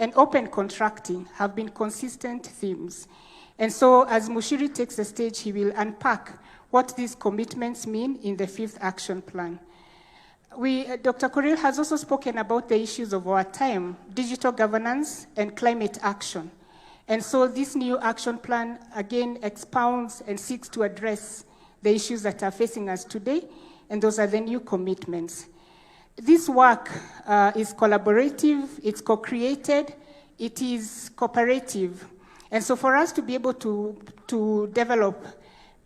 and open contracting have been consistent themes. And so as Mushiri takes the stage, he will unpack what these commitments mean in the 5th action plan. Dr. Korir has also spoken about the issues of our time, digital governance and climate action. And so this new action plan, again, expounds and seeks to address the issues that are facing us today, and those are the new commitments. This work is collaborative, it's co-created, it is cooperative. And so for us to be able to develop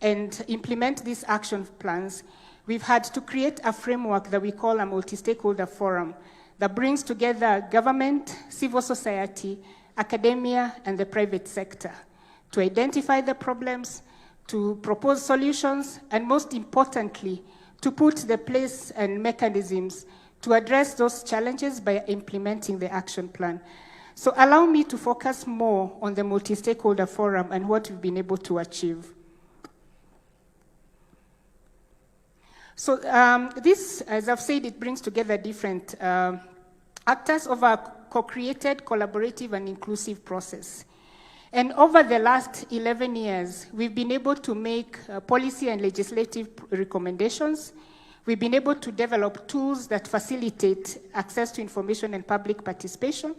and implement these action plans, we've had to create a framework that we call a multi-stakeholder forum that brings together government, civil society, academia, and the private sector to identify the problems, to propose solutions, and most importantly, to put the place and mechanisms to address those challenges by implementing the action plan. So allow me to focus more on the multi-stakeholder forum and what we've been able to achieve. So this, as I've said, it brings together different actors of a co-created, collaborative, and inclusive process. And over the last 11 years, we've been able to make policy and legislative recommendations. We've been able to develop tools that facilitate access to information and public participation,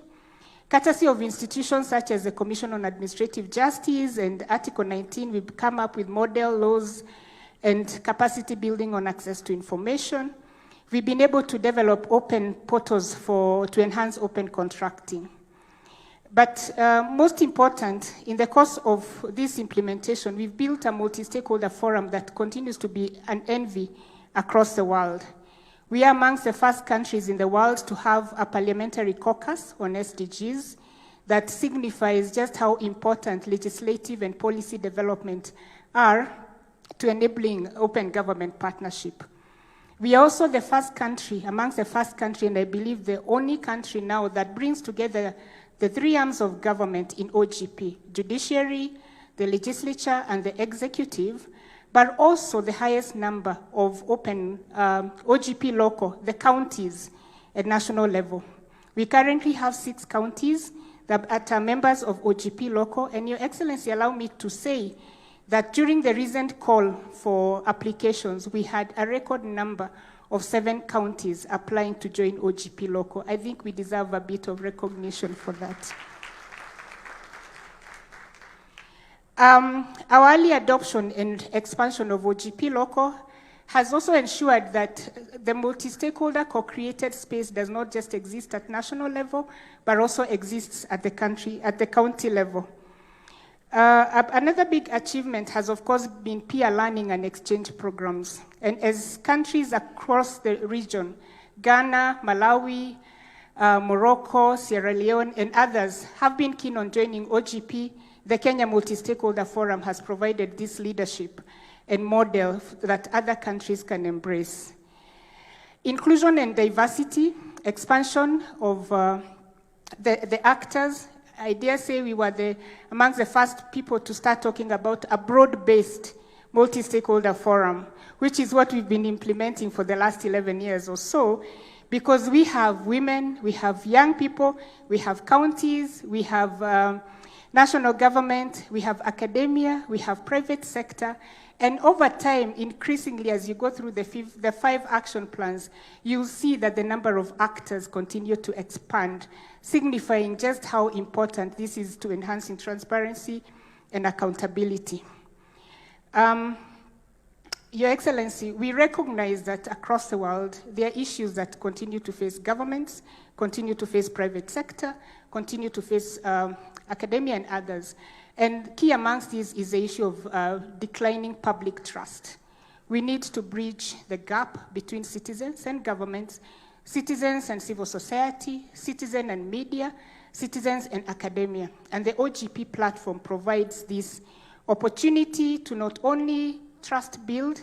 courtesy of institutions such as the Commission on Administrative Justice and Article 19. We've come up with model laws and capacity building on access to information. We've been able to develop open portals to enhance open contracting. But most important, in the course of this implementation, we've built a multi-stakeholder forum that continues to be an envy across the world. We are amongst the first countries in the world to have a parliamentary caucus on SDGs that signifies just how important legislative and policy development are to enabling open government partnership. We are also the first country, amongst the first country, and I believe the only country now that brings together the 3 arms of government in OGP, judiciary, the legislature, and the executive, but also the highest number of open OGP local, the counties at national level. We currently have 6 counties that are members of OGP local, and Your Excellency, allow me to say that during the recent call for applications, we had a record number of 7 counties applying to join OGP local. I think we deserve a bit of recognition for that. Our early adoption and expansion of OGP local has also ensured that the multi-stakeholder co-created space does not just exist at national level, but also exists at the county level. Another big achievement has, of course, been peer learning and exchange programs. And as countries across the region, Ghana, Malawi, Morocco, Sierra Leone, and others have been keen on joining OGP, the Kenya Multi-Stakeholder Forum has provided this leadership and model that other countries can embrace. Inclusion and diversity, expansion of the actors. I dare say we were amongst the first people to start talking about a broad-based multi-stakeholder forum, which is what we've been implementing for the last 11 years or so, because we have women, we have young people, we have counties, we have national government, we have academia, we have private sector, and over time, increasingly, as you go through the 5 action plans, you'll see that the number of actors continue to expand, signifying just how important this is to enhancing transparency and accountability. Your Excellency, we recognize that across the world, there are issues that continue to face governments, continue to face private sector, continue to face academia and others. And key amongst these is the issue of declining public trust. We need to bridge the gap between citizens and governments, citizens and civil society, citizen and media, citizens and academia. And the OGP platform provides this opportunity to not only trust build,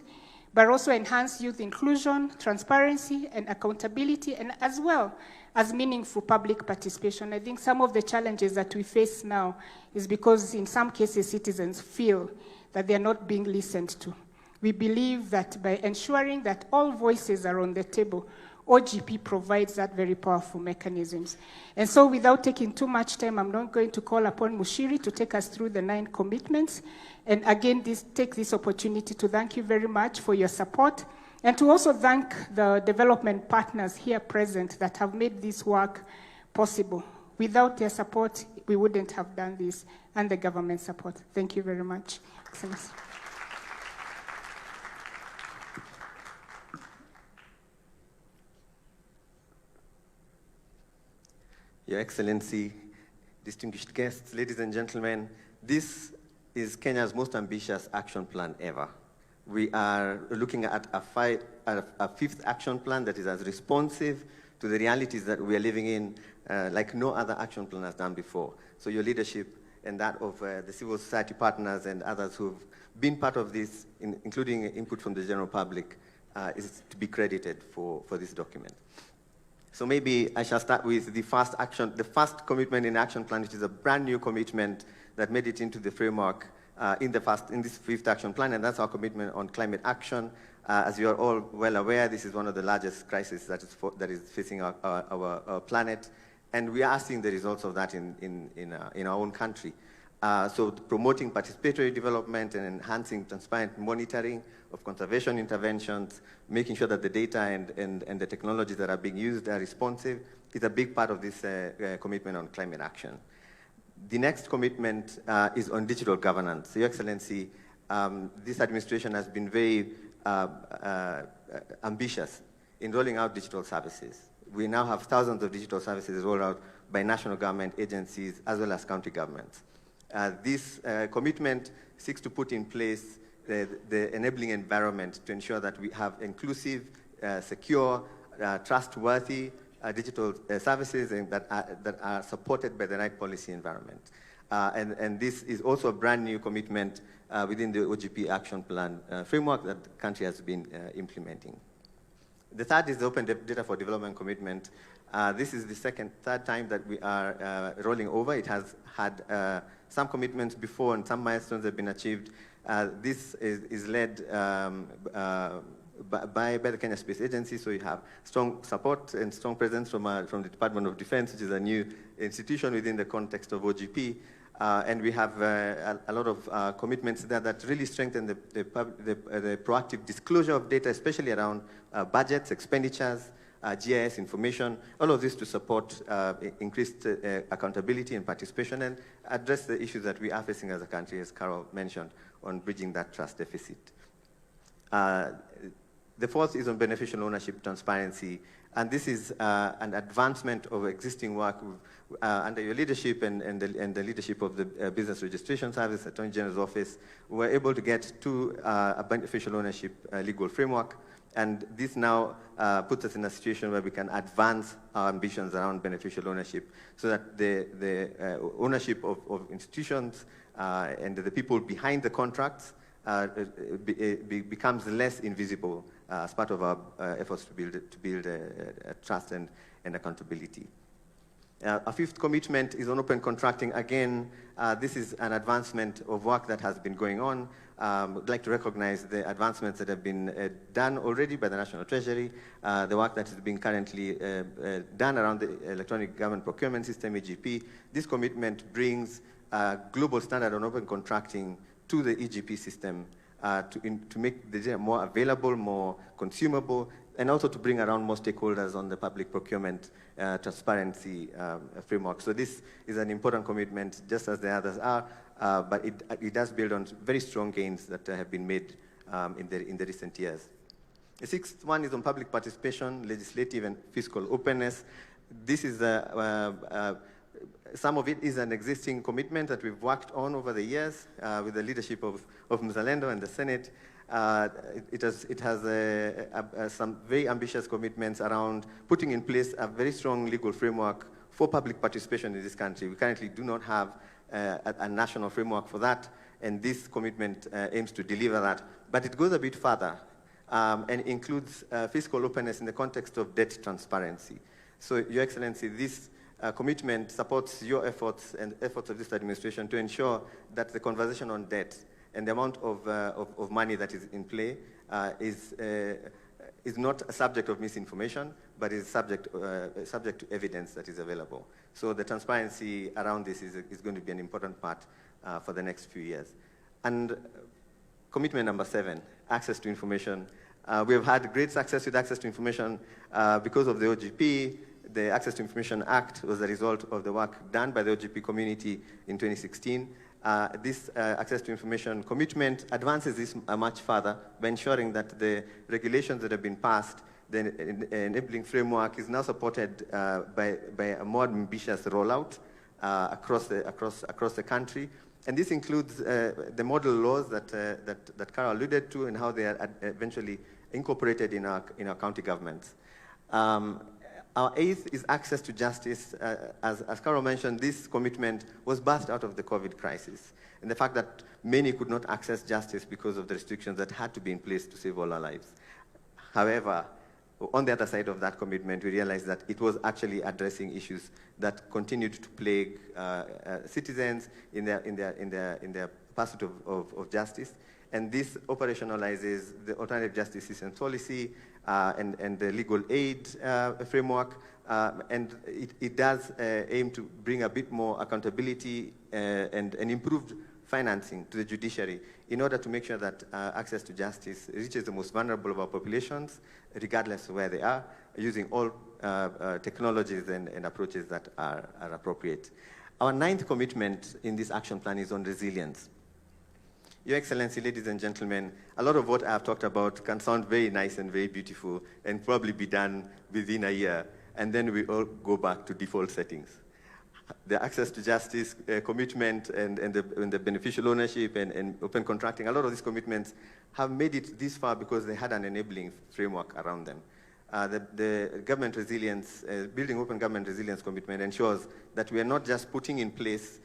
but also enhance youth inclusion, transparency, and accountability, and as well as meaningful public participation. I think some of the challenges that we face now is because in some cases citizens feel that they are not being listened to. We believe that by ensuring that all voices are on the table, OGP provides that very powerful mechanisms. And so without taking too much time, I'm not going to call upon Mushiri to take us through the 9 commitments. And again, take this opportunity to thank you very much for your support, and to also thank the development partners here present that have made this work possible. Without their support, we wouldn't have done this, and the government support. Thank you very much. Excellency. Your Excellency, distinguished guests, ladies and gentlemen, this is Kenya's most ambitious action plan ever. We are looking at a 5th action plan that is as responsive to the realities that we are living in like no other action plan has done before. So your leadership and that of the civil society partners and others who've been part of this, including input from the general public, is to be credited for this document. So maybe I shall start with the first commitment in the action plan, which is a brand new commitment that made it into the framework in this 5th action plan, and that's our commitment on climate action. As you are all well aware, this is one of the largest crises that is facing our planet, and we are seeing the results of that in our own country. So promoting participatory development and enhancing transparent monitoring of conservation interventions, making sure that the data and the technologies that are being used are responsive, is a big part of this commitment on climate action. The next commitment is on digital governance. Your Excellency, this administration has been very ambitious in rolling out digital services. We now have thousands of digital services rolled out by national government agencies as well as county governments. This commitment seeks to put in place the enabling environment to ensure that we have inclusive, secure, trustworthy digital services and that are supported by the right policy environment. And this is also a brand new commitment within the OGP action plan framework that the country has been implementing. The third is the Open Data for Development commitment. This is the third time that we are rolling over. It has had some commitments before and some milestones have been achieved. This is led by the Kenya Space Agency, so you have strong support and strong presence from the Department of Defense, which is a new institution within the context of OGP. And we have a lot of commitments there that really strengthen the proactive disclosure of data, especially around budgets, expenditures, GIS information, all of this to support increased accountability and participation and address the issues that we are facing as a country, as Carol mentioned, on bridging that trust deficit. The fourth is on beneficial ownership transparency, and this is an advancement of existing work under your leadership and the leadership of the Business Registration Service, Attorney General's Office. We were able to get to a beneficial ownership legal framework, and this now puts us in a situation where we can advance our ambitions around beneficial ownership so that the ownership of institutions and the people behind the contracts becomes less invisible as part of our efforts to build trust and accountability. Our fifth commitment is on open contracting. Again, this is an advancement of work that has been going on. I'd like to recognize the advancements that have been done already by the National Treasury, the work that is being currently done around the Electronic Government Procurement System, EGP. This commitment brings a global standard on open contracting to the EGP system to make the data more available, more consumable, and also to bring around more stakeholders on the public procurement transparency framework. So this is an important commitment, just as the others are, but it does build on very strong gains that have been made in the recent years. The sixth one is on public participation, legislative and fiscal openness. This is some of it is an existing commitment that we've worked on over the years with the leadership of Mzalendo and the Senate. It has some very ambitious commitments around putting in place a very strong legal framework for public participation in this country. We currently do not have a national framework for that, and this commitment aims to deliver that. But it goes a bit further and includes fiscal openness in the context of debt transparency. So, Your Excellency, this commitment supports your efforts and efforts of this administration to ensure that the conversation on debt and the amount of money that is in play is not a subject of misinformation, but is subject to evidence that is available. So the transparency around this is going to be an important part for the next few years. And commitment number 7, access to information. We have had great success with access to information because of the OGP. The Access to Information Act was a result of the work done by the OGP community in 2016. This access to information commitment advances this much further by ensuring that the regulations that have been passed, the enabling framework, is now supported by a more ambitious rollout across the country. And this includes the model laws that Carol alluded to and how they are eventually incorporated in our county governments. Our 8th is access to justice. As Carol mentioned, this commitment was birthed out of the COVID crisis and the fact that many could not access justice because of the restrictions that had to be in place to save all our lives. However, on the other side of that commitment, we realized that it was actually addressing issues that continued to plague citizens in their pursuit of justice. And this operationalizes the alternative justice system policy and the legal aid framework. And it does aim to bring a bit more accountability and improved financing to the judiciary in order to make sure that access to justice reaches the most vulnerable of our populations, regardless of where they are, using all technologies and approaches that are appropriate. Our 9th commitment in this action plan is on resilience. Your Excellency, ladies and gentlemen, a lot of what I have talked about can sound very nice and very beautiful and probably be done within a year, and then we all go back to default settings. The access to justice commitment and the beneficial ownership and open contracting, a lot of these commitments have made it this far because they had an enabling framework around them. The government resilience, building open government resilience commitment ensures that we are not just putting in place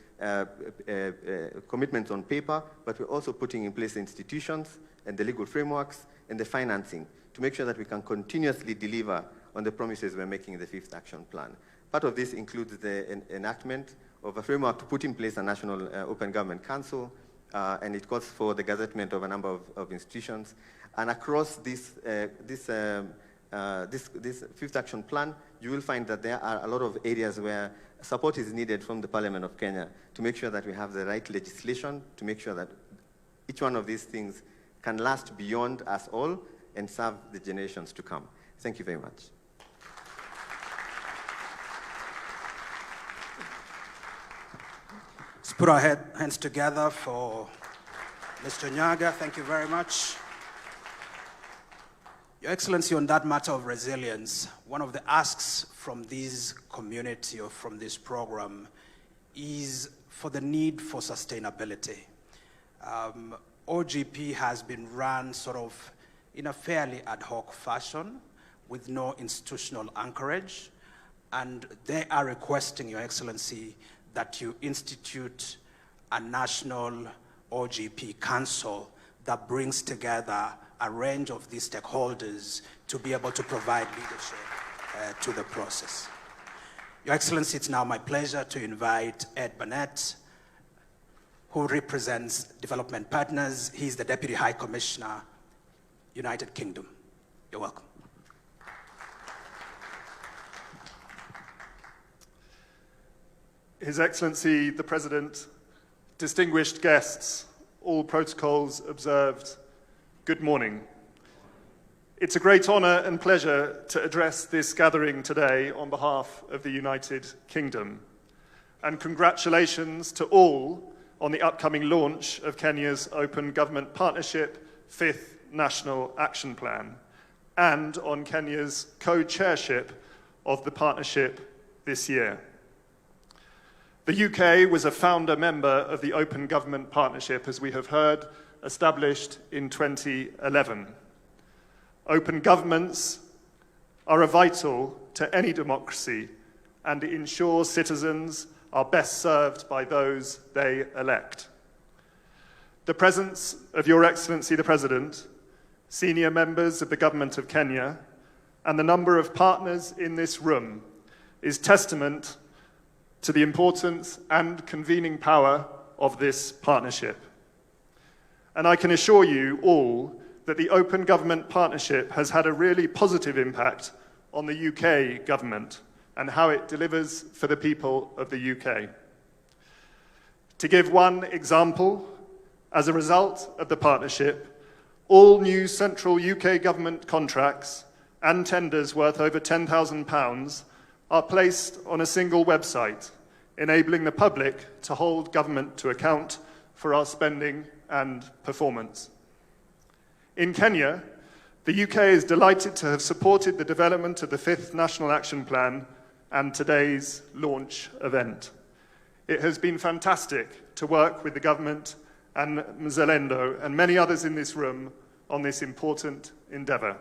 commitments on paper, but we're also putting in place the institutions and the legal frameworks and the financing to make sure that we can continuously deliver on the promises we're making in the 5th Action Plan. Part of this includes the enactment of a framework to put in place a National Open Government Council, and it calls for the gazettement of a number of institutions. And across this 5th Action Plan, you will find that there are a lot of areas where support is needed from the Parliament of Kenya to make sure that we have the right legislation, to make sure that each one of these things can last beyond us all and serve the generations to come. Thank you very much. Let's put our hands together for Mr. Nyaga. Thank you very much. Your Excellency, on that matter of resilience, one of the asks from this community or from this program is for the need for sustainability. OGP has been run sort of in a fairly ad hoc fashion with no institutional anchorage, and they are requesting, Your Excellency, that you institute a national OGP council that brings together a range of these stakeholders to be able to provide leadership to the process. Your Excellency, it's now my pleasure to invite Ed Burnett, who represents Development Partners. He's the Deputy High Commissioner, United Kingdom. You're welcome. His Excellency, the President, distinguished guests, all protocols observed, good morning. It's a great honor and pleasure to address this gathering today on behalf of the United Kingdom. And congratulations to all on the upcoming launch of Kenya's Open Government Partnership 5th National Action Plan, and on Kenya's co-chairship of the partnership this year. The UK was a founder member of the Open Government Partnership, as we have heard, established in 2011. Open governments are vital to any democracy and ensure citizens are best served by those they elect. The presence of Your Excellency the President, senior members of the Government of Kenya, and the number of partners in this room is testament to the importance and convening power of this partnership. And I can assure you all that the Open Government Partnership has had a really positive impact on the UK government and how it delivers for the people of the UK. To give one example, as a result of the partnership, all new central UK government contracts and tenders worth over £10,000 are placed on a single website, enabling the public to hold government to account for our spending and performance. In Kenya, the UK is delighted to have supported the development of the 5th National Action Plan and today's launch event. It has been fantastic to work with the government and Mzalendo and many others in this room on this important endeavour.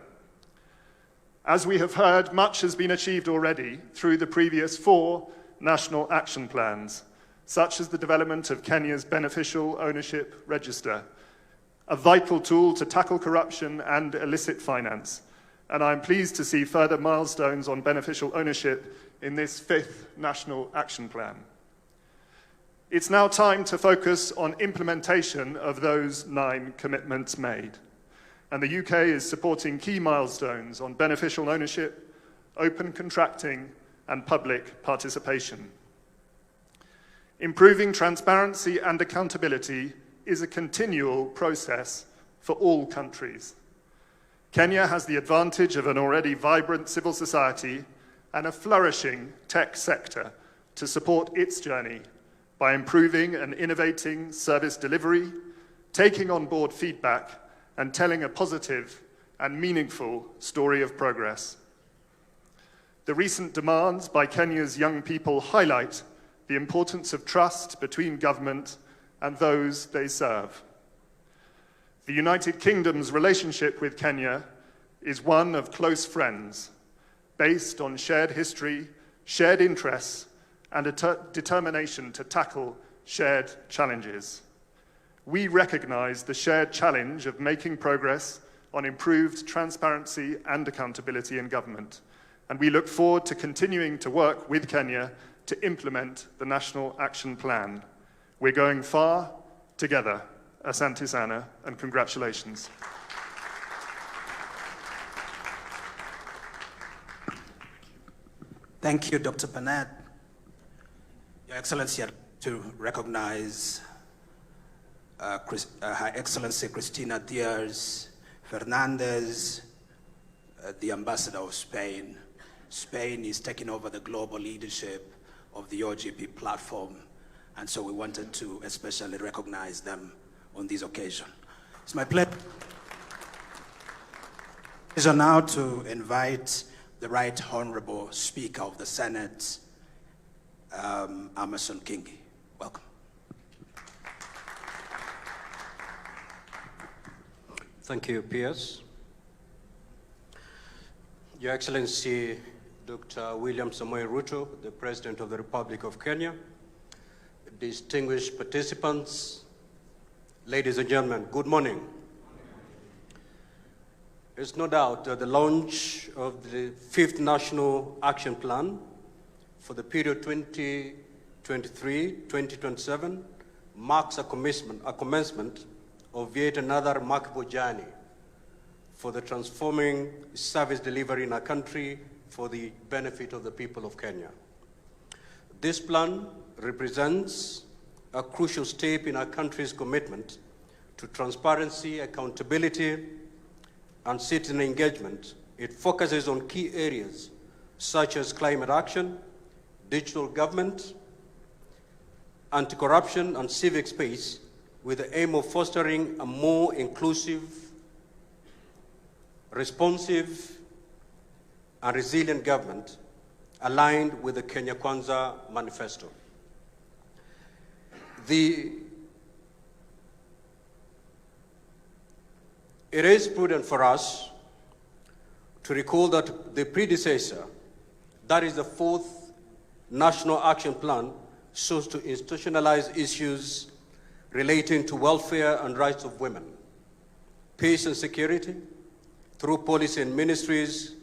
As we have heard, much has been achieved already through the previous 4 national action plans, such as the development of Kenya's Beneficial Ownership Register, a vital tool to tackle corruption and illicit finance. And I'm pleased to see further milestones on beneficial ownership in this 5th National Action Plan. It's now time to focus on implementation of those 9 commitments made. And the UK is supporting key milestones on beneficial ownership, open contracting, and public participation. Improving transparency and accountability is a continual process for all countries. Kenya has the advantage of an already vibrant civil society and a flourishing tech sector to support its journey by improving and innovating service delivery, taking on board feedback, and telling a positive and meaningful story of progress. The recent demands by Kenya's young people highlight the importance of trust between government and those they serve. The United Kingdom's relationship with Kenya is one of close friends, based on shared history, shared interests, and a determination to tackle shared challenges. We recognize the shared challenge of making progress on improved transparency and accountability in government, and we look forward to continuing to work with Kenya to implement the National Action Plan. We're going far together. Asante sana, and congratulations. Thank you, Dr. Bennett. Your Excellency, I'd like to recognize Her Excellency Cristina Diaz Fernandez, the Ambassador of Spain. Spain is taking over the global leadership of the OGP platform, and so we wanted to especially recognize them on this occasion. It's my pleasure now to invite the Right Honorable Speaker of the Senate, Amason Kingi. Welcome. Thank you, Piers. Your Excellency, Dr. William Samoei Ruto, the President of the Republic of Kenya, distinguished participants, ladies and gentlemen, good morning. There's no doubt that the launch of the 5th National Action Plan for the period 2023-2027 marks a commencement of yet another remarkable journey for the transforming service delivery in our country for the benefit of the people of Kenya. This plan represents a crucial step in our country's commitment to transparency, accountability, and citizen engagement. It focuses on key areas such as climate action, digital government, anti-corruption, and civic space, with the aim of fostering a more inclusive, responsive, and resilient government aligned with the Kenya Kwanza Manifesto. It is prudent for us to recall that the predecessor, that is the 4th National Action Plan, sought to institutionalize issues relating to welfare and rights of women, peace and security, through policy and ministries,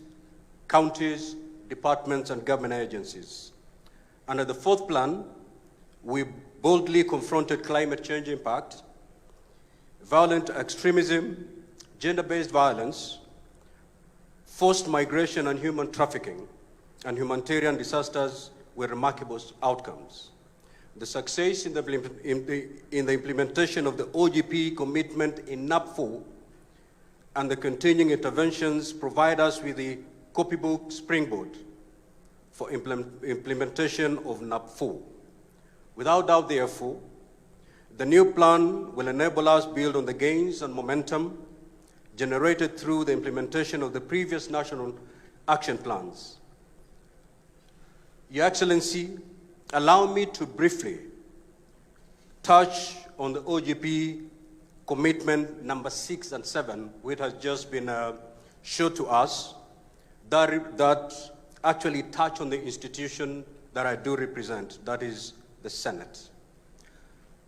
counties, departments, and government agencies. Under the 4th plan, we boldly confronted climate change impact, violent extremism, gender-based violence, forced migration and human trafficking, and humanitarian disasters were remarkable outcomes. The success in the implementation of the OGP commitment in NAP4 and the continuing interventions provide us with the copybook springboard for implementation of NAP4. Without doubt, therefore, the new plan will enable us to build on the gains and momentum generated through the implementation of the previous national action plans. Your Excellency, allow me to briefly touch on the OGP commitment number 6 and 7, which has just been shown to us, that actually touch on the institution that I do represent, that is the Senate.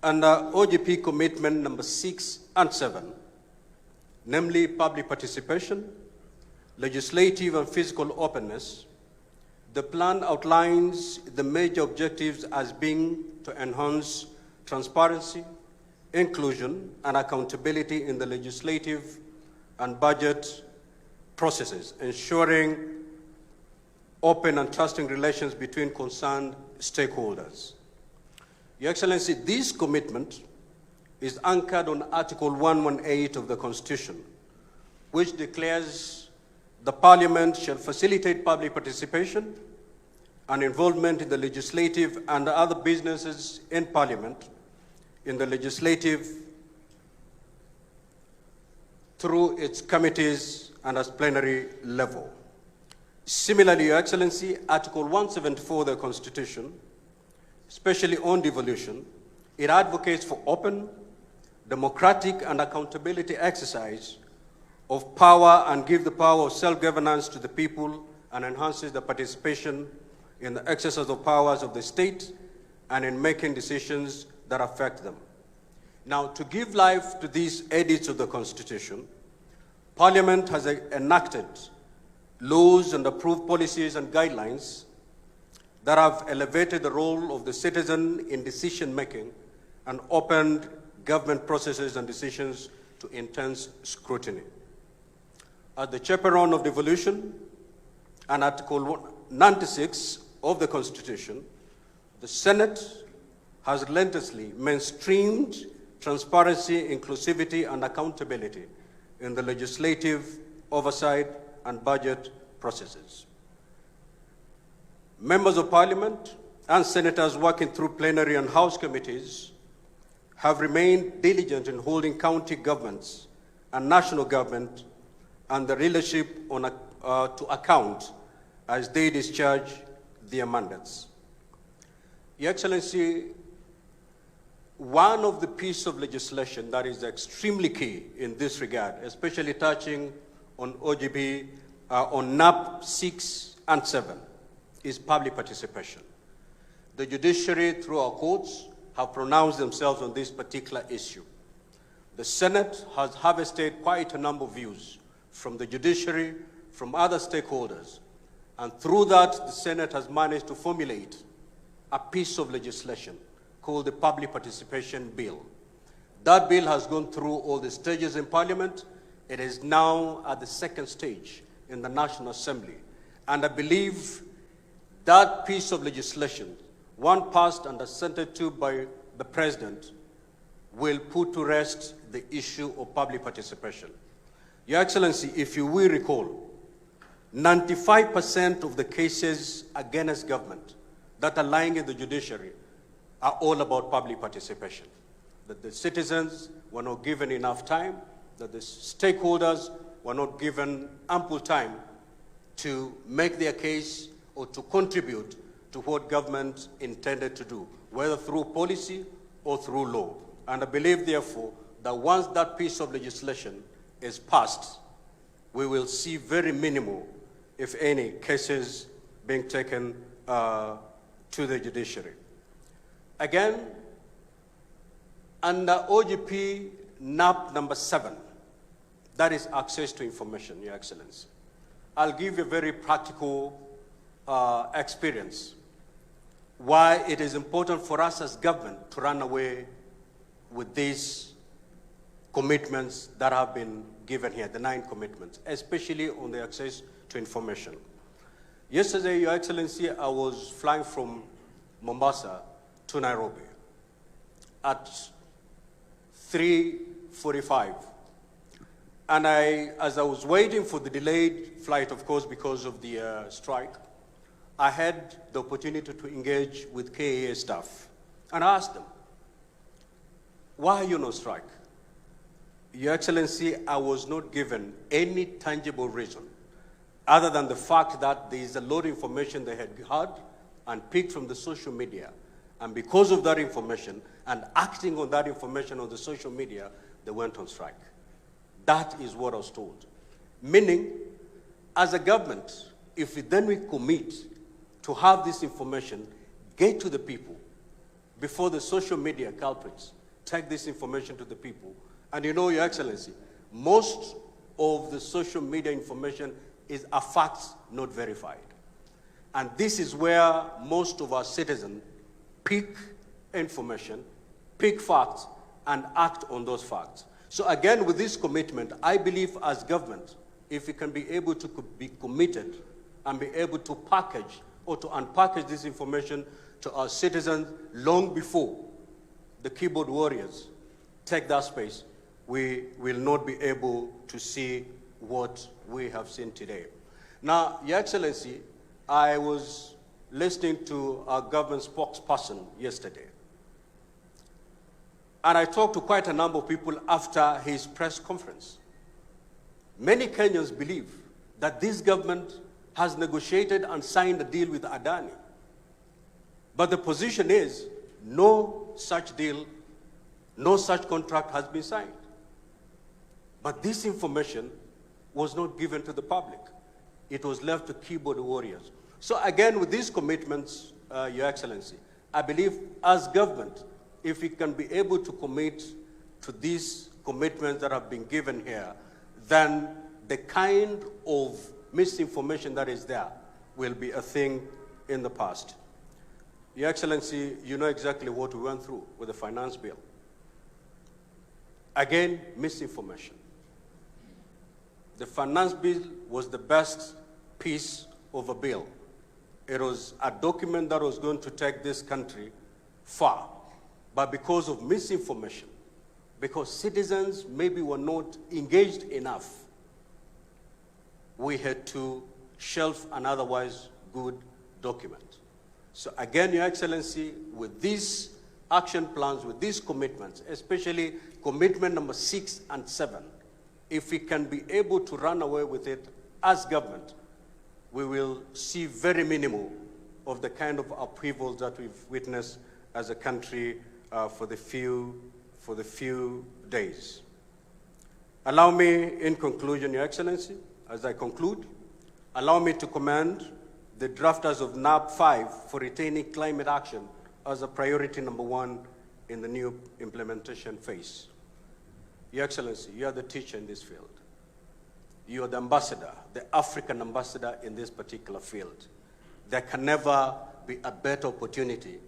And OGP commitment number 6 and 7, namely public participation, legislative and physical openness, the plan outlines the major objectives as being to enhance transparency, inclusion, and accountability in the legislative and budget processes, ensuring open and trusting relations between concerned stakeholders. Your Excellency, this commitment is anchored on Article 118 of the Constitution, which declares the Parliament shall facilitate public participation and involvement in the legislative and other businesses in Parliament, in the legislative through its committees and at plenary level. Similarly, Your Excellency, Article 174 of the Constitution, especially on devolution, it advocates for open, democratic, and accountability exercise of power and give the power of self-governance to the people and enhances the participation in the exercise of powers of the state and in making decisions that affect them. Now, to give life to these edicts of the Constitution, Parliament has enacted laws and approved policies and guidelines that have elevated the role of the citizen in decision-making and opened government processes and decisions to intense scrutiny. As the chaperone of devolution and Article 96 of the Constitution, the Senate has relentlessly mainstreamed transparency, inclusivity, and accountability in the legislative oversight and budget processes. Members of Parliament and senators working through plenary and House committees have remained diligent in holding county governments and national government and the leadership to account as they discharge their mandates. Your Excellency, one of the pieces of legislation that is extremely key in this regard, especially touching on OGB, on NAP 6 and 7, is public participation. The judiciary, through our courts, have pronounced themselves on this particular issue. The Senate has harvested quite a number of views from the judiciary, from other stakeholders, and through that, the Senate has managed to formulate a piece of legislation called the Public Participation Bill. That bill has gone through all the stages in Parliament. It is now at the second stage in the National Assembly. And I believe that piece of legislation, one passed and assented to by the President, will put to rest the issue of public participation. Your Excellency, if you will recall, 95% of the cases against government that are lying in the judiciary are all about public participation. That the citizens were not given enough time, that the stakeholders were not given ample time to make their case or to contribute to what government intended to do, whether through policy or through law. And I believe, therefore, that once that piece of legislation is passed, we will see very minimal, if any, cases being taken to the judiciary. Again, under OGP NAP number 7, that is access to information, Your Excellency. I'll give you a very practical experience why it is important for us as government to run away with this commitments that have been given here, the 9 commitments, especially on the access to information. Yesterday, Your Excellency, I was flying from Mombasa to Nairobi at 3:45. And as I was waiting for the delayed flight, of course, because of the strike, I had the opportunity to engage with KAA staff. And I asked them, why are you on strike? Your Excellency, I was not given any tangible reason other than the fact that there is a lot of information they had heard and picked from the social media. And because of that information and acting on that information on the social media, they went on strike. That is what I was told. Meaning, as a government, if we commit to have this information get to the people before the social media culprits take this information to the people, and you know, Your Excellency, most of the social media information are facts not verified. And this is where most of our citizens pick information, pick facts, and act on those facts. So again, with this commitment, I believe as government, if we can be able to be committed and be able to package or to unpackage this information to our citizens long before the keyboard warriors take that space, we will not be able to see what we have seen today. Now, Your Excellency, I was listening to our government spokesperson yesterday. And I talked to quite a number of people after his press conference. Many Kenyans believe that this government has negotiated and signed a deal with Adani. But the position is no such deal, no such contract has been signed. But this information was not given to the public. It was left to keyboard warriors. So again, with these commitments, Your Excellency, I believe as government, if we can be able to commit to these commitments that have been given here, then the kind of misinformation that is there will be a thing in the past. Your Excellency, you know exactly what we went through with the finance bill. Again, misinformation. The finance bill was the best piece of a bill. It was a document that was going to take this country far. But because of misinformation, because citizens maybe were not engaged enough, we had to shelf an otherwise good document. So again, Your Excellency, with these action plans, with these commitments, especially commitment number 6 and 7, if we can be able to run away with it as government, we will see very minimal of the kind of upheavals that we've witnessed as a country for the few days. Allow me, in conclusion, Your Excellency, as I conclude, allow me to commend the drafters of NAP 5 for retaining climate action as a priority number 1 in the new implementation phase. Your Excellency, you are the teacher in this field. You are the ambassador, the African ambassador in this particular field. There can never be a better opportunity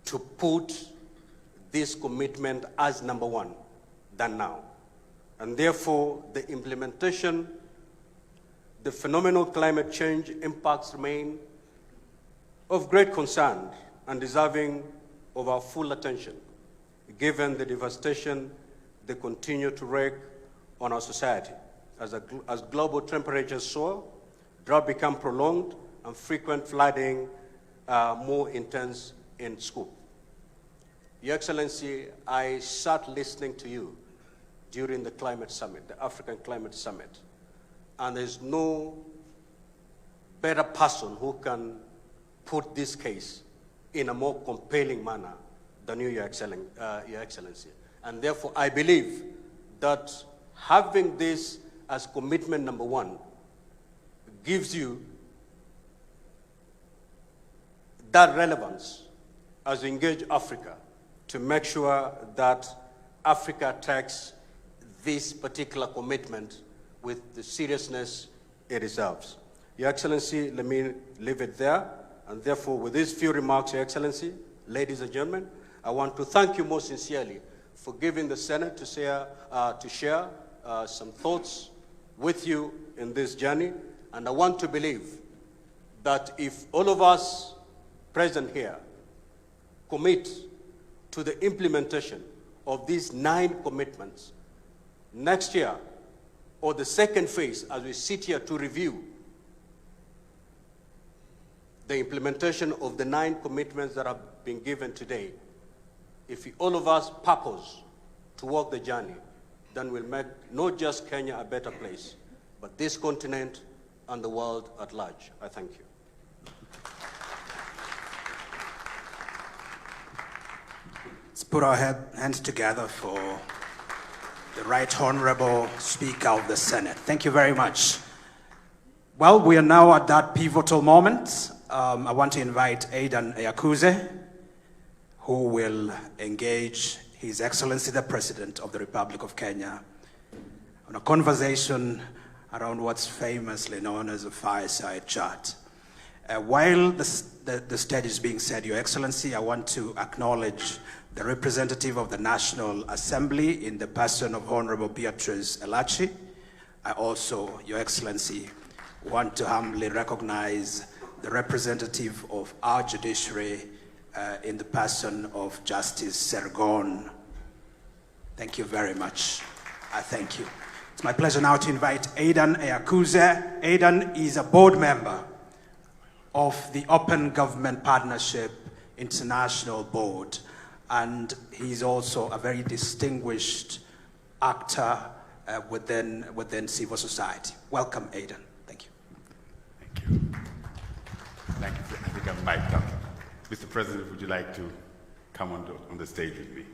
to put this commitment as number 1 than now. And therefore, the implementation, the phenomenal climate change impacts remain of great concern and deserving of our full attention, given the devastation they continue to wreak on our society. As global temperatures soar, drought become prolonged, and frequent flooding more intense in scope. Your Excellency, I sat listening to you during the climate summit, the African Climate Summit, and there's no better person who can put this case in a more compelling manner than you, Your Excellency. And therefore, I believe that having this as commitment number 1 gives you that relevance as we engage Africa to make sure that Africa takes this particular commitment with the seriousness it deserves. Your Excellency, let me leave it there. And therefore, with these few remarks, Your Excellency, ladies and gentlemen, I want to thank you most sincerely for giving the Senate to share some thoughts with you in this journey. And I want to believe that if all of us present here commit to the implementation of these 9 commitments, next year, or the second phase, as we sit here to review the implementation of the 9 commitments that have been given today, if all of us purpose to walk the journey, then we'll make not just Kenya a better place, but this continent and the world at large. I thank you. Let's put our hands together for the Right Honorable Speaker of the Senate. Thank you very much. Well, we are now at that pivotal moment. I want to invite Aidan Eyakuze, who will engage His Excellency the President of the Republic of Kenya on a conversation around what's famously known as a fireside chat. While the stage is being set, Your Excellency, I want to acknowledge the representative of the National Assembly in the person of Honorable Beatrice Elachi. I also, Your Excellency, want to humbly recognize the representative of our judiciary in the person of Justice Sergon. Thank you very much. I thank you. It's my pleasure now to invite Aidan Eyakuze. Aidan is a board member of the Open Government Partnership International Board, and he's also a very distinguished actor within civil society. Welcome, Aidan. Thank you. Thank you. Thank you. I think I'm mic'd up. Mr. President, would you like to come on the stage with me?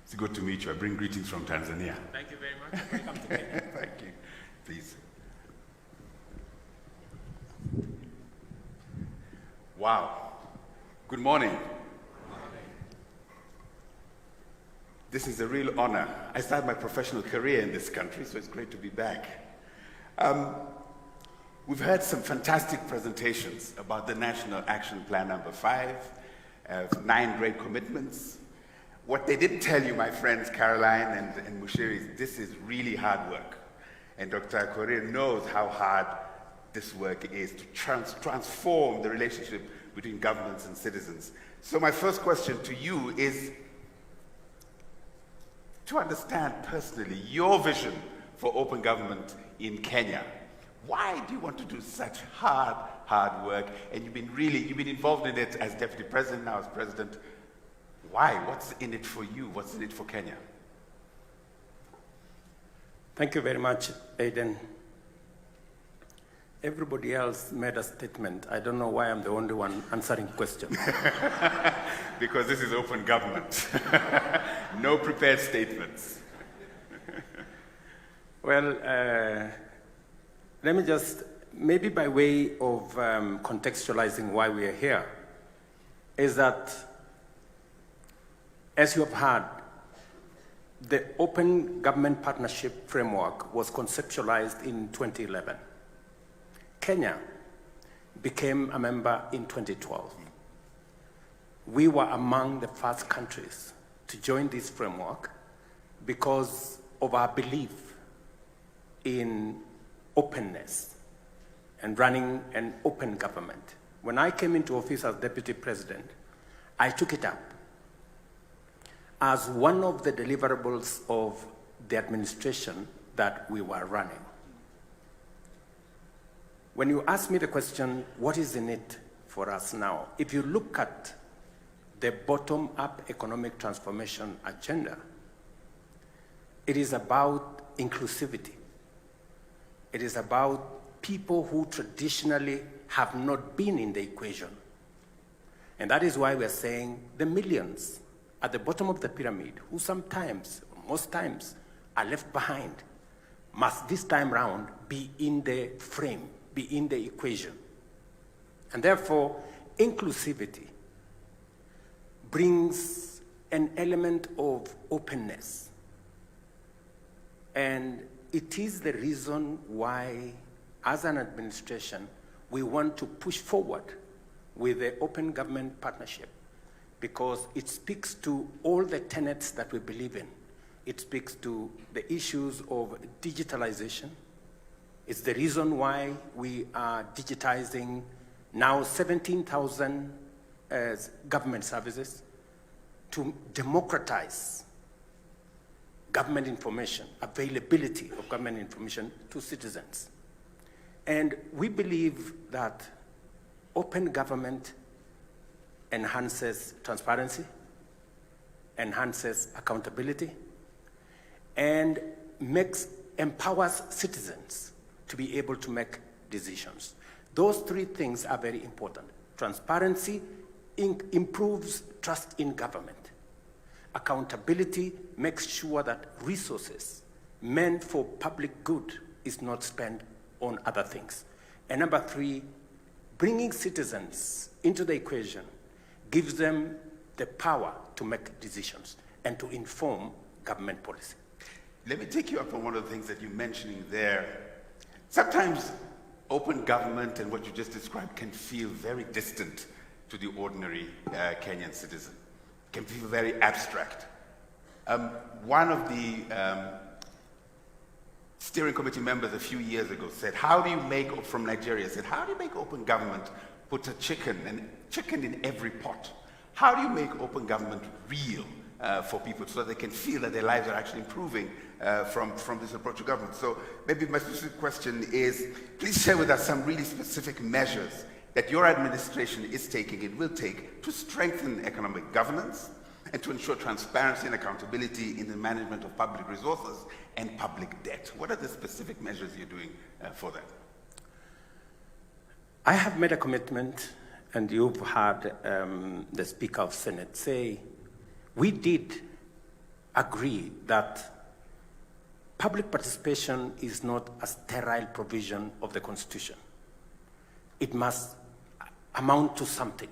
It's good to meet you. I bring greetings from Tanzania. Thank you very much. Welcome to Kenya. Thank you. Please. Wow. Good morning. This is a real honor. I started my professional career in this country, so it's great to be back. We've heard some fantastic presentations about the National Action Plan number 5, 9 great commitments. What they didn't tell you, my friends Caroline and Mushiri, is this is really hard work. And Dr. Korir knows how hard this work is to transform the relationship between governments and citizens. So my first question to you is to understand personally your vision for open government in Kenya. Why do you want to do such hard work? And you've been involved in it as Deputy President, now as President. Why? What's in it for you? What's in it for Kenya? Thank you very much, Aidan. Everybody else made a statement. I don't know why I'm the only one answering questions. Because this is open government. No prepared statements. Well, let me just, maybe by way of contextualizing why we are here, is that, as you have heard, the Open Government Partnership Framework was conceptualized in 2011. Kenya became a member in 2012. We were among the first countries to join this framework because of our belief in openness and running an open government. When I came into office as Deputy President, I took it up as one of the deliverables of the administration that we were running. When you ask me the question, what is in it for us now? If you look at the bottom-up economic transformation agenda, it is about inclusivity. It is about people who traditionally have not been in the equation. And that is why we're saying the millions at the bottom of the pyramid, who sometimes, most times, are left behind, must this time round be in the frame, be in the equation. And therefore, inclusivity brings an element of openness. And it is the reason why, as an administration, we want to push forward with the Open Government Partnership, because it speaks to all the tenets that we believe in. It speaks to the issues of digitalization. It's the reason why we are digitizing now 17,000 government services to democratize government information, availability of government information to citizens. And we believe that open government enhances transparency, enhances accountability, and empowers citizens to be able to make decisions. Those three things are very important. Transparency improves trust in government. Accountability makes sure that resources meant for public good is not spent on other things. And number three, bringing citizens into the equation gives them the power to make decisions and to inform government policy. Let me take you up on one of the things that you're mentioning there. Sometimes open government and what you just described can feel very distant to the ordinary Kenyan citizen. It can feel very abstract. One of the steering committee members a few years ago said, from Nigeria, said, how do you make open government put a chicken in every pot? How do you make open government real for people so that they can feel that their lives are actually improving from this approach to government? So maybe my specific question is, please share with us some really specific measures that your administration is taking and will take to strengthen economic governance and to ensure transparency and accountability in the management of public resources and public debt. What are the specific measures you're doing for that? I have made a commitment, and you've heard the Speaker of Senate say, we did agree that public participation is not a sterile provision of the Constitution. It must amount to something.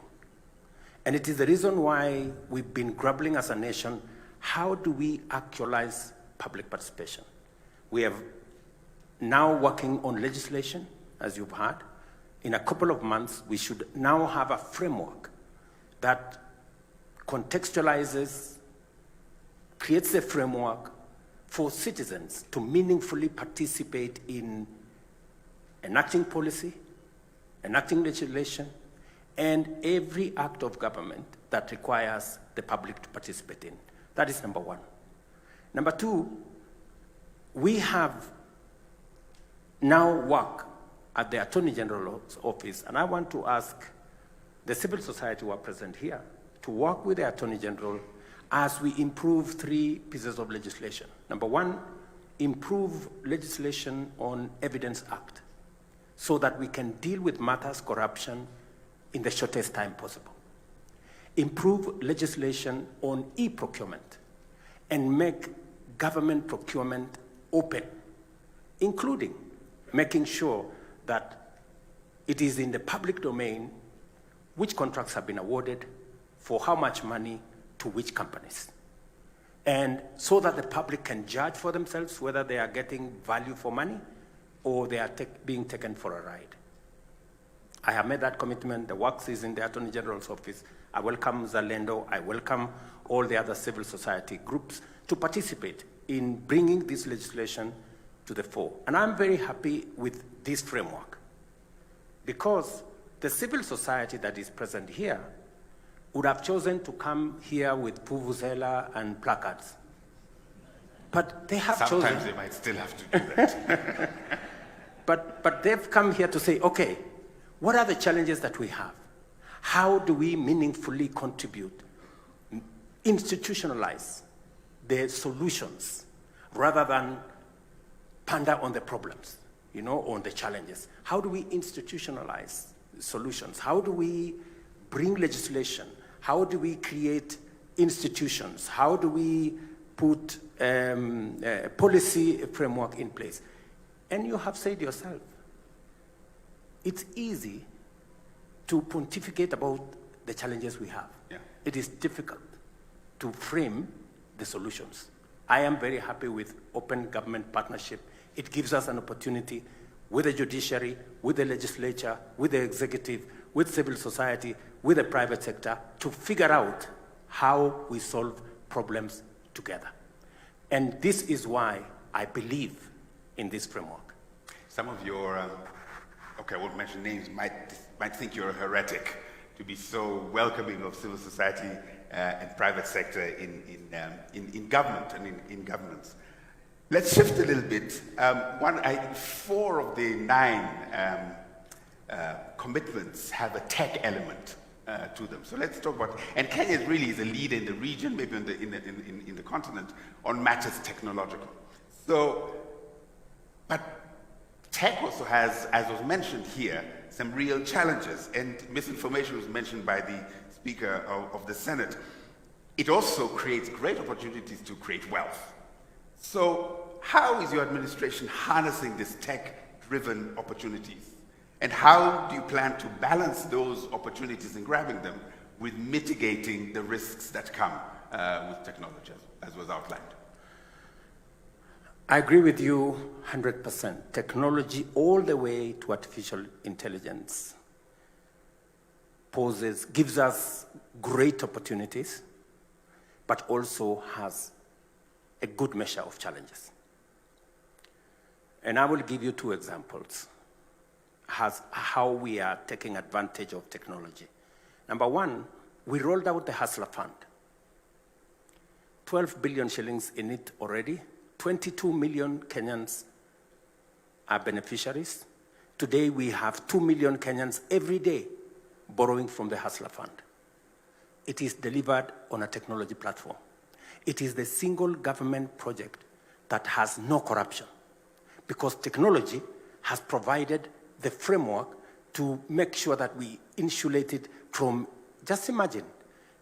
And it is the reason why we've been grappling as a nation, how do we actualize public participation? We are now working on legislation, as you've heard. In a couple of months, we should now have a framework that contextualizes, creates a framework for citizens to meaningfully participate in enacting policy, enacting legislation, and every act of government that requires the public to participate in. That is number one. Number two, we have now work at the Attorney General's office, and I want to ask the civil society who are present here to work with the Attorney General as we improve three pieces of legislation. Number one, improve legislation on Evidence Act so that we can deal with matters corruption in the shortest time possible. Improve legislation on e-procurement and make government procurement open, including making sure that it is in the public domain which contracts have been awarded, for how much money, to which companies. And so that the public can judge for themselves whether they are getting value for money or they are being taken for a ride. I have made that commitment. The work is in the Attorney General's office. I welcome Zalendo. I welcome all the other civil society groups to participate in bringing this legislation to the fore. And I'm very happy with this framework because the civil society that is present here would have chosen to come here with vuvuzela and placards. But they have chosen... Sometimes they might still have to do that. But they've come here to say, okay, what are the challenges that we have? How do we meaningfully contribute, institutionalize the solutions rather than ponder on the problems, on the challenges? How do we institutionalize solutions? How do we bring legislation? How do we create institutions? How do we put a policy framework in place? And you have said yourself, it's easy to pontificate about the challenges we have. Yeah. It is difficult to frame the solutions. I am very happy with open government partnership. It gives us an opportunity with the judiciary, with the legislature, with the executive, with civil society, with the private sector to figure out how we solve problems together. And this is why I believe in this framework. Some of your, okay, I won't mention names, might think you're a heretic to be so welcoming of civil society and private sector in government and in governance. Let's shift a little bit. 4 of the 9 commitments have a tech element to them. So let's talk about, and Kenya really is a leader in the region, maybe in the continent, on matters technological. So, but tech also has, as was mentioned here, some real challenges, and misinformation was mentioned by the Speaker of the Senate. It also creates great opportunities to create wealth. So how is your administration harnessing these tech-driven opportunities? And how do you plan to balance those opportunities and grabbing them with mitigating the risks that come with technology, as was outlined? I agree with you 100%. Technology all the way to artificial intelligence gives us great opportunities, but also has a good measure of challenges. And I will give you 2 examples how we are taking advantage of technology. Number 1, we rolled out the Hustler Fund. 12 billion shillings in it already. 22 million Kenyans are beneficiaries. Today we have 2 million Kenyans every day borrowing from the Hustler Fund. It is delivered on a technology platform. It is the single government project that has no corruption, because technology has provided the framework to make sure that we insulate it from, just imagine,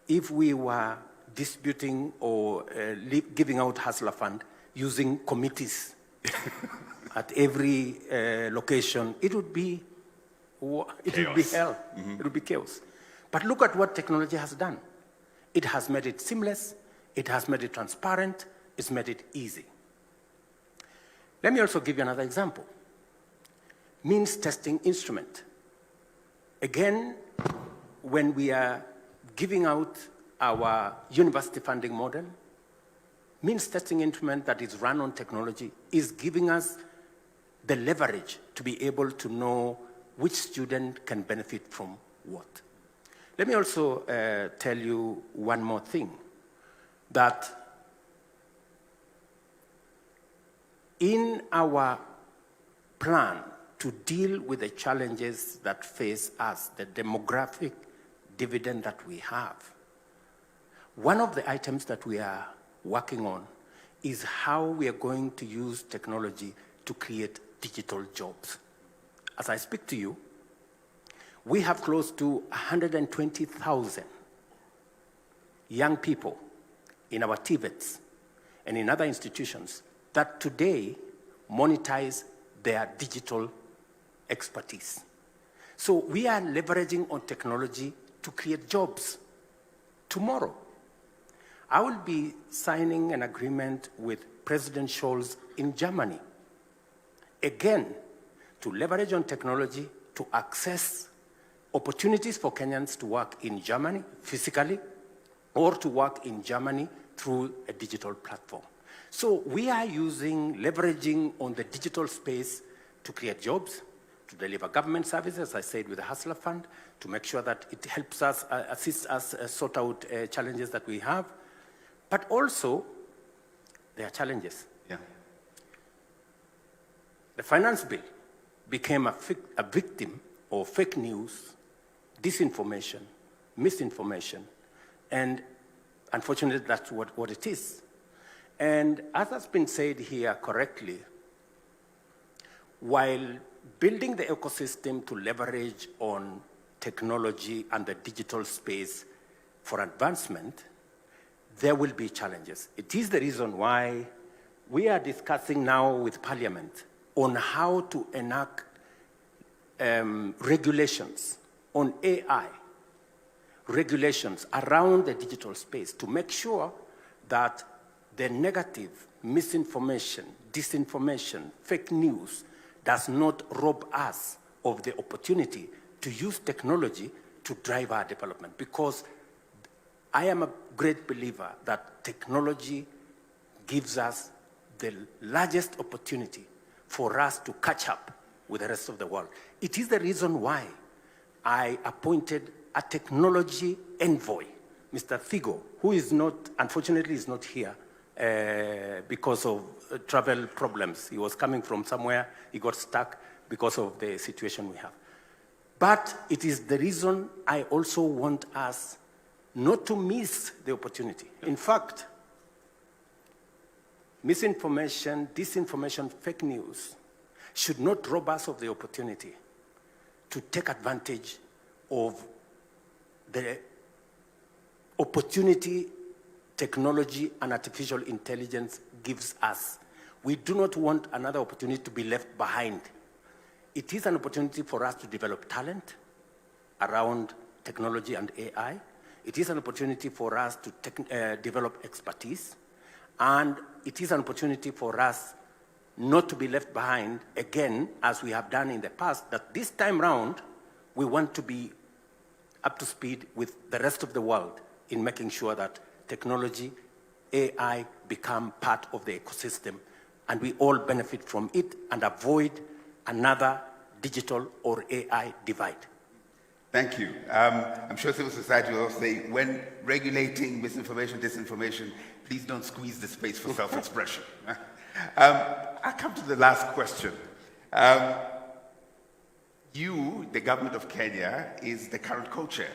if we were disputing or giving out Hustler Fund using committees at every location, it would be hell. Mm-hmm. It would be chaos. But look at what technology has done. It has made it seamless, it has made it transparent, it's made it easy. Let me also give you another example. Means testing instrument. Again, when we are giving out our university funding model, means testing instrument that is run on technology is giving us the leverage to be able to know which student can benefit from what. Let me also tell you one more thing, that in our plan to deal with the challenges that face us, the demographic dividend that we have, one of the items that we are working on is how we are going to use technology to create digital jobs. As I speak to you, we have close to 120,000 young people in our TVETs and in other institutions that today monetize their digital expertise. So we are leveraging on technology to create jobs tomorrow. I will be signing an agreement with President Scholz in Germany, again, to leverage on technology to access opportunities for Kenyans to work in Germany physically or to work in Germany through a digital platform. So we are leveraging on the digital space to create jobs, to deliver government services, as I said, with the Hustler Fund, to make sure that it helps us, assists us sort out challenges that we have. But also, there are challenges. Yeah. The finance bill became a victim of fake news, disinformation, misinformation, and unfortunately, that's what it is. And as has been said here correctly, while building the ecosystem to leverage on technology and the digital space for advancement, there will be challenges. It is the reason why we are discussing now with Parliament on how to enact regulations on AI, regulations around the digital space to make sure that the negative, misinformation, disinformation, fake news does not rob us of the opportunity to use technology to drive our development. Because I am a great believer that technology gives us the largest opportunity for us to catch up with the rest of the world. It is the reason why I appointed a technology envoy, Mr. Figo, who is not, unfortunately, is not here because of travel problems. He was coming from somewhere, he got stuck because of the situation we have. But it is the reason I also want us not to miss the opportunity. In fact, misinformation, disinformation, fake news should not rob us of the opportunity to take advantage of the opportunity technology and artificial intelligence gives us. We do not want another opportunity to be left behind. It is an opportunity for us to develop talent around technology and AI. It is an opportunity for us to develop expertise. And it is an opportunity for us not to be left behind, again, as we have done in the past, that this time round, we want to be up to speed with the rest of the world in making sure that technology, AI become part of the ecosystem, and we all benefit from it and avoid another digital or AI divide. Thank you. I'm sure civil society will also say, when regulating misinformation, disinformation, please don't squeeze the space for self-expression. I'll come to the last question. You, the government of Kenya, is the current co-chair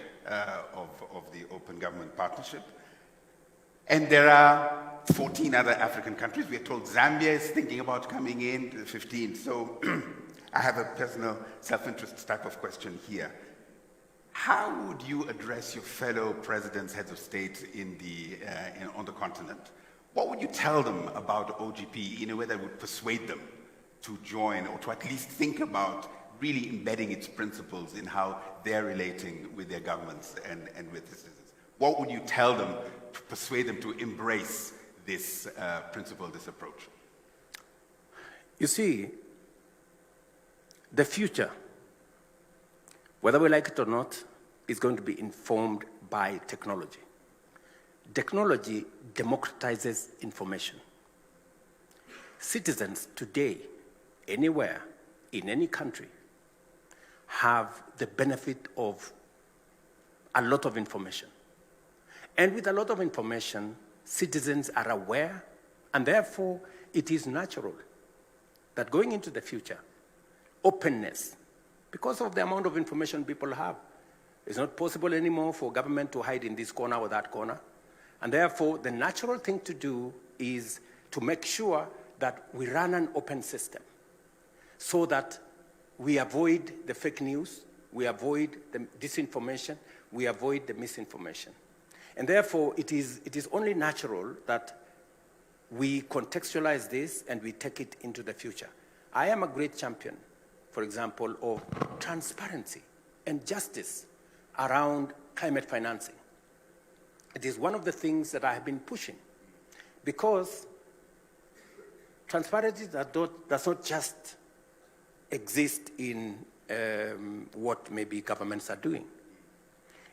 of the Open Government Partnership. And there are 14 other African countries. We are told Zambia is thinking about coming in to the 15. So I have a personal self-interest type of question here. How would you address your fellow presidents, heads of state on the continent? What would you tell them about OGP in a way that would persuade them to join, or to at least think about really embedding its principles in how they're relating with their governments and with the citizens? What would you tell them to persuade them to embrace this principle, this approach? You see, the future, whether we like it or not, is going to be informed by technology. Technology democratizes information. Citizens today, anywhere, in any country, have the benefit of a lot of information. And with a lot of information, citizens are aware, and therefore it is natural that going into the future, openness, because of the amount of information people have, it's not possible anymore for government to hide in this corner or that corner. And therefore, the natural thing to do is to make sure that we run an open system so that we avoid the fake news, we avoid the disinformation, we avoid the misinformation. And therefore, it is only natural that we contextualize this and we take it into the future. I am a great champion, for example, of transparency and justice around climate financing. It is one of the things that I have been pushing, because transparency does not just exist in what maybe governments are doing.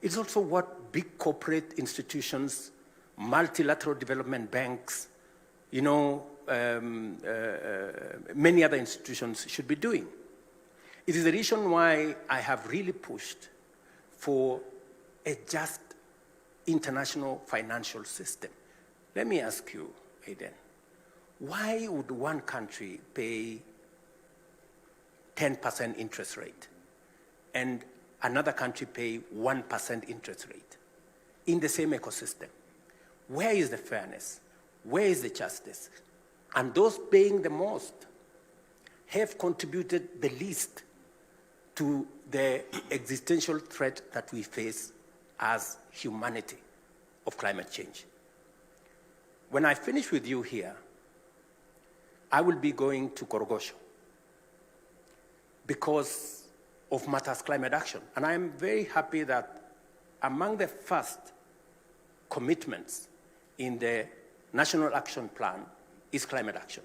It's also what big corporate institutions, multilateral development banks, many other institutions should be doing. It is the reason why I have really pushed for a just international financial system. Let me ask you, Aiden, why would one country pay 10% interest rate and another country pay 1% interest rate in the same ecosystem? Where is the fairness? Where is the justice? And those paying the most have contributed the least to the existential threat that we face as humanity of climate change. When I finish with you here, I will be going to Korogosho because of matters climate action. And I am very happy that among the first commitments in the National Action Plan is climate action.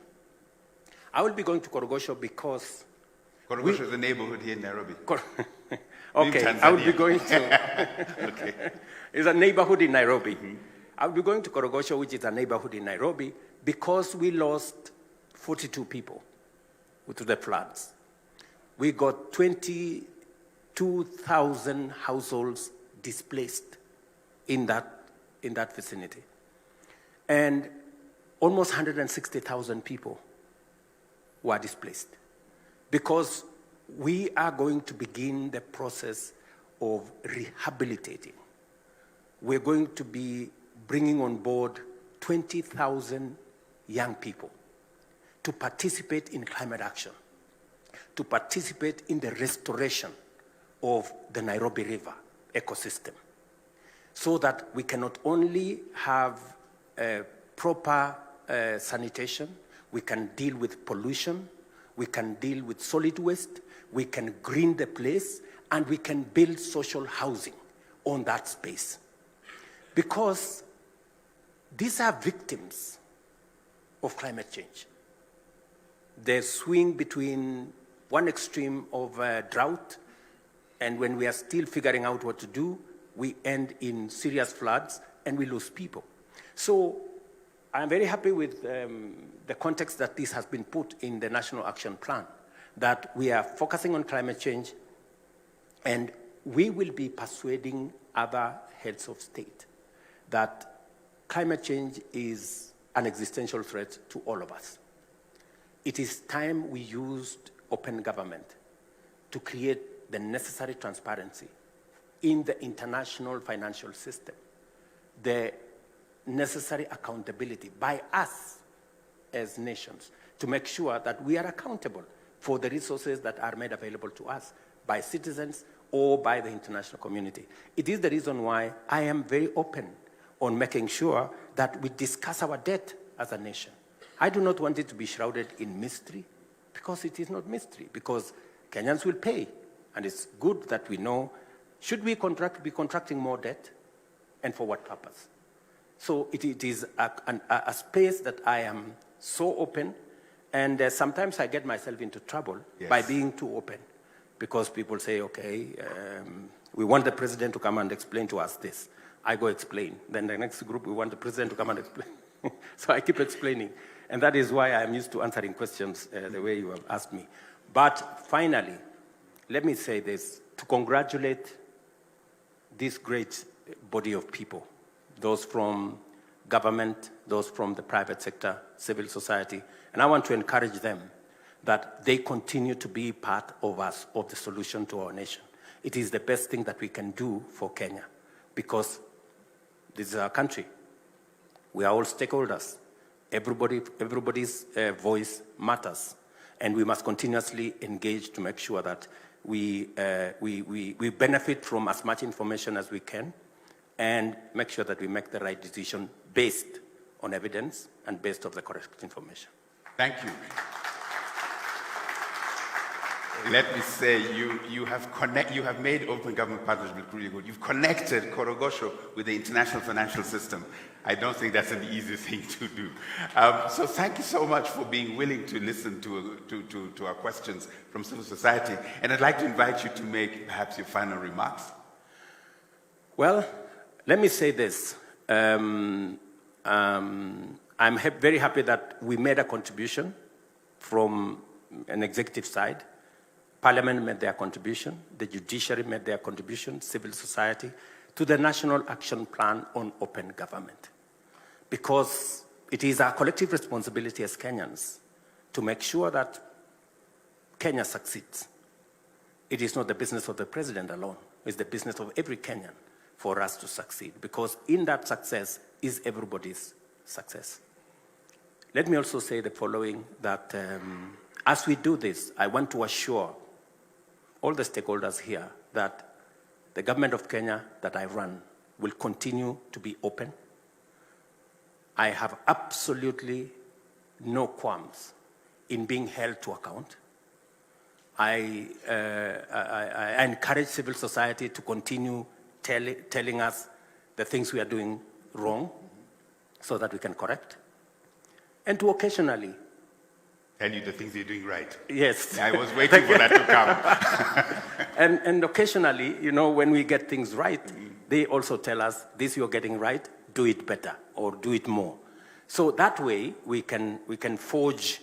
I will be going to Korogosho because Korogosho is a neighborhood here in Nairobi. Okay, I will be going to... Okay. It's a neighborhood in Nairobi. Mm-hmm. I will be going to Korogosho, which is a neighborhood in Nairobi, because we lost 42 people to the floods. We got 22,000 households displaced in that vicinity. And almost 160,000 people were displaced, because we are going to begin the process of rehabilitating. We're going to be bringing on board 20,000 young people to participate in climate action, to participate in the restoration of the Nairobi River ecosystem, so that we can not only have proper sanitation, we can deal with pollution, we can deal with solid waste, we can green the place, and we can build social housing on that space. Because these are victims of climate change. They swing between one extreme of drought, and when we are still figuring out what to do, we end in serious floods and we lose people. So I'm very happy with the context that this has been put in the National Action Plan, that we are focusing on climate change, and we will be persuading other heads of state that climate change is an existential threat to all of us. It is time we used open government to create the necessary transparency in the international financial system, the necessary accountability by us as nations to make sure that we are accountable for the resources that are made available to us by citizens or by the international community. It is the reason why I am very open on making sure that we discuss our debt as a nation. I do not want it to be shrouded in mystery, because it is not mystery, because Kenyans will pay. And it's good that we know, should we be contracting more debt, and for what purpose? So it is a space that I am so open, and sometimes I get myself into trouble by being too open, because people say, okay, we want the president to come and explain to us this. I go explain. Then the next group, we want the president to come and explain. So I keep explaining. And that is why I'm used to answering questions the way you have asked me. But finally, let me say this, to congratulate this great body of people, those from government, those from the private sector, civil society, and I want to encourage them that they continue to be part of us, of the solution to our nation. It is the best thing that we can do for Kenya, because this is our country. We are all stakeholders. Everybody's voice matters, and we must continuously engage to make sure that we benefit from as much information as we can, and make sure that we make the right decision based on evidence and based on the correct information. Thank you. Let me say, you have made open government partnership really good. You've connected Korogosho with the international financial system. I don't think that's an easy thing to do. So thank you so much for being willing to listen to our questions from civil society. And I'd like to invite you to make perhaps your final remarks. Well, let me say this. I'm very happy that we made a contribution from an executive side. Parliament made their contribution, the judiciary made their contribution, civil society, to the National Action Plan on Open Government. Because it is our collective responsibility as Kenyans to make sure that Kenya succeeds. It is not the business of the president alone, it's the business of every Kenyan for us to succeed, because in that success is everybody's success. Let me also say the following, that as we do this, I want to assure all the stakeholders here that the government of Kenya that I run will continue to be open. I have absolutely no qualms in being held to account. I encourage civil society to continue telling us the things we are doing wrong so that we can correct, and to occasionally Tell you the things you're doing right. Yes. I was waiting for that to come. And occasionally, you know, when we get things right, they also tell us, this you're getting right, do it better or do it more. So that way we can forge,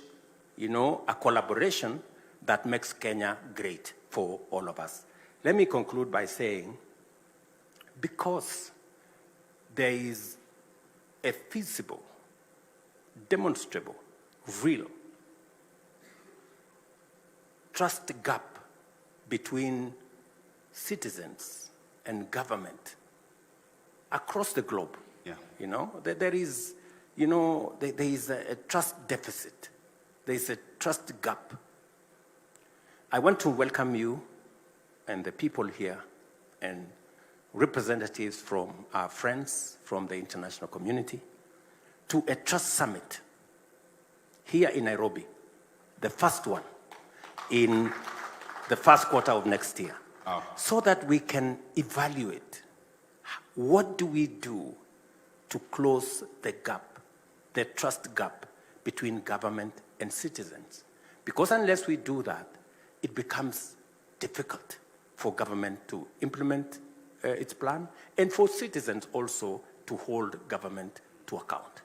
you know, a collaboration that makes Kenya great for all of us. Let me conclude by saying, because there is a feasible, demonstrable, real trust gap between citizens and government across the globe. Yeah. You know, there is, you know, there is a trust deficit. There is a trust gap. I want to welcome you and the people here and representatives from our friends from the international community to a trust summit here in Nairobi, the first one in the first quarter of next year, so that we can evaluate what do we do to close the gap, the trust gap between government and citizens. Because unless we do that, it becomes difficult for government to implement its plan and for citizens also to hold government to account.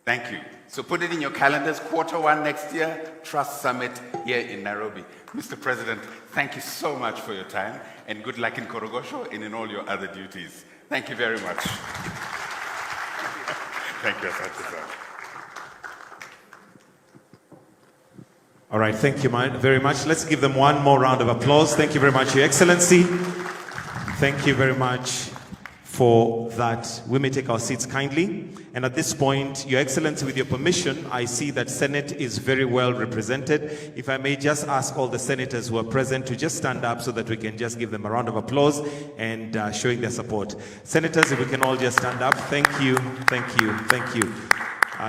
Thank you. So put it in your calendars, Q1 next year, Trust Summit here in Nairobi. Mr. President, thank you so much for your time and good luck in Korogosho and in all your other duties. Thank you very much. Thank you, sir. All right, thank you very much. Let's give them one more round of applause. Thank you very much, Your Excellency. Thank you very much for that. We may take our seats kindly. And at this point, Your Excellency, with your permission, I see that Senate is very well represented. If I may just ask all the senators who are present to just stand up so that we can just give them a round of applause and showing their support. Senators, if we can all just stand up. Thank you, thank you, thank you.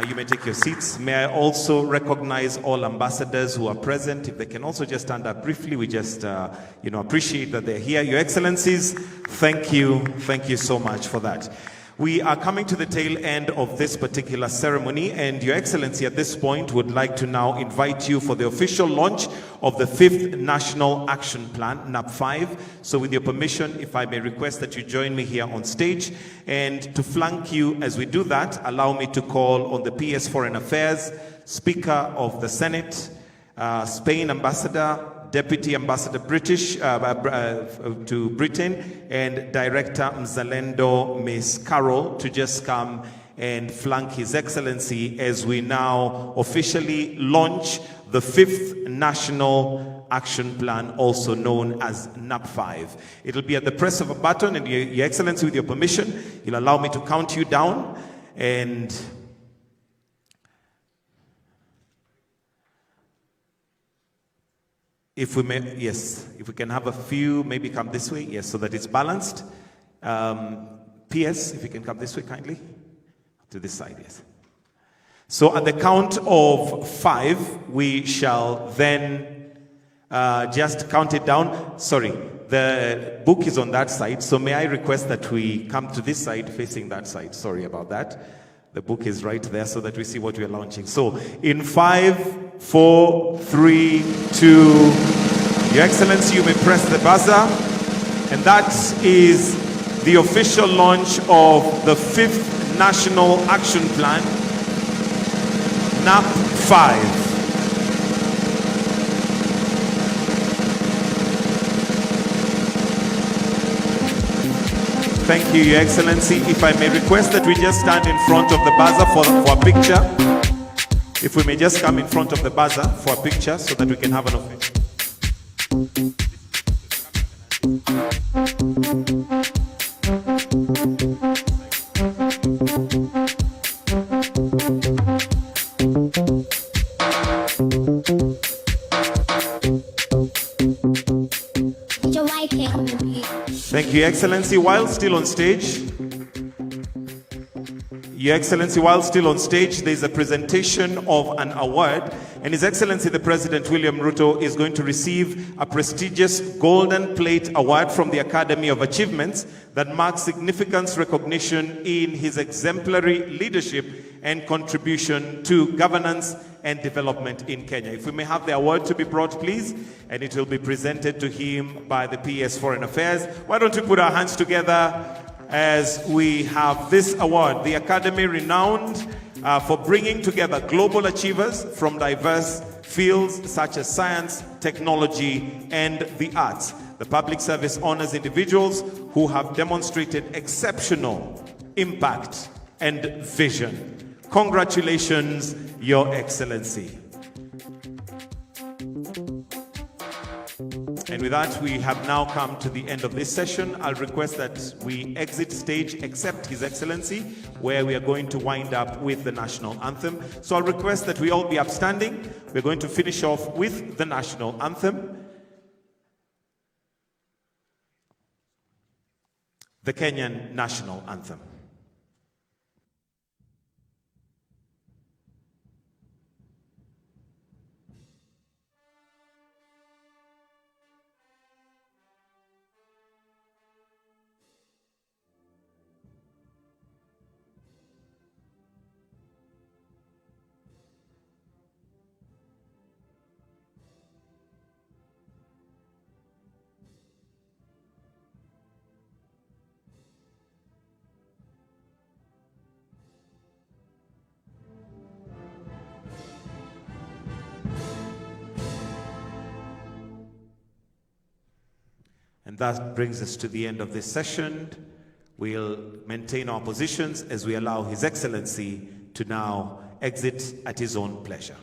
You may take your seats. May I also recognize all ambassadors who are present. If they can also just stand up briefly, we just appreciate that they're here. Your Excellencies, thank you so much for that. We are coming to the tail end of this particular ceremony, and Your Excellency at this point would like to now invite you for the official launch of the 5th National Action Plan, NAP5. So with your permission, if I may request that you join me here on stage, and to flank you as we do that, allow me to call on the PS Foreign Affairs, Speaker of the Senate, Spain Ambassador, Deputy Ambassador British to Britain, and Director Mzalendo Ms. Carol to just come and flank His Excellency as we now officially launch the 5th National Action Plan, also known as NAP5. It'll be at the press of a button, and Your Excellency, with your permission, you'll allow me to count you down, and if we may, yes, if we can have a few, maybe come this way, yes, so that it's balanced. PS, if you can come this way kindly, to this side, yes. So at the count of 5, we shall then just count it down. Sorry, the book is on that side, so may I request that we come to this side, facing that side. Sorry about that. The book is right there so that we see what we are launching. So in 5, 4, 3, 2, Your Excellency, you may press the buzzer. And that is the official launch of the 5th National Action Plan, NAP5. Thank you, Your Excellency. If I may request that we just stand in front of the buzzer for a picture. If we may just come in front of the buzzer for a picture so that we can have an official. Thank you, Your Excellency. While still on stage, Your Excellency, while still on stage, there's a presentation of an award, and His Excellency the President William Ruto is going to receive a prestigious Golden Plate Award from the Academy of Achievements that marks significant recognition in his exemplary leadership and contribution to governance and development in Kenya. If we may have the award to be brought, please, and it will be presented to him by the PS Foreign Affairs. Why don't we put our hands together as we have this award, the Academy renowned for bringing together global achievers from diverse fields such as science, technology, and the arts. The public service honors individuals who have demonstrated exceptional impact and vision. Congratulations, Your Excellency. And with that, we have now come to the end of this session. I'll request that we exit stage except His Excellency, where we are going to wind up with the national anthem. So I'll request that we all be upstanding. We're going to finish off with the national anthem. The Kenyan national anthem. And that brings us to the end of this session. We'll maintain our positions as we allow His Excellency to now exit at his own pleasure.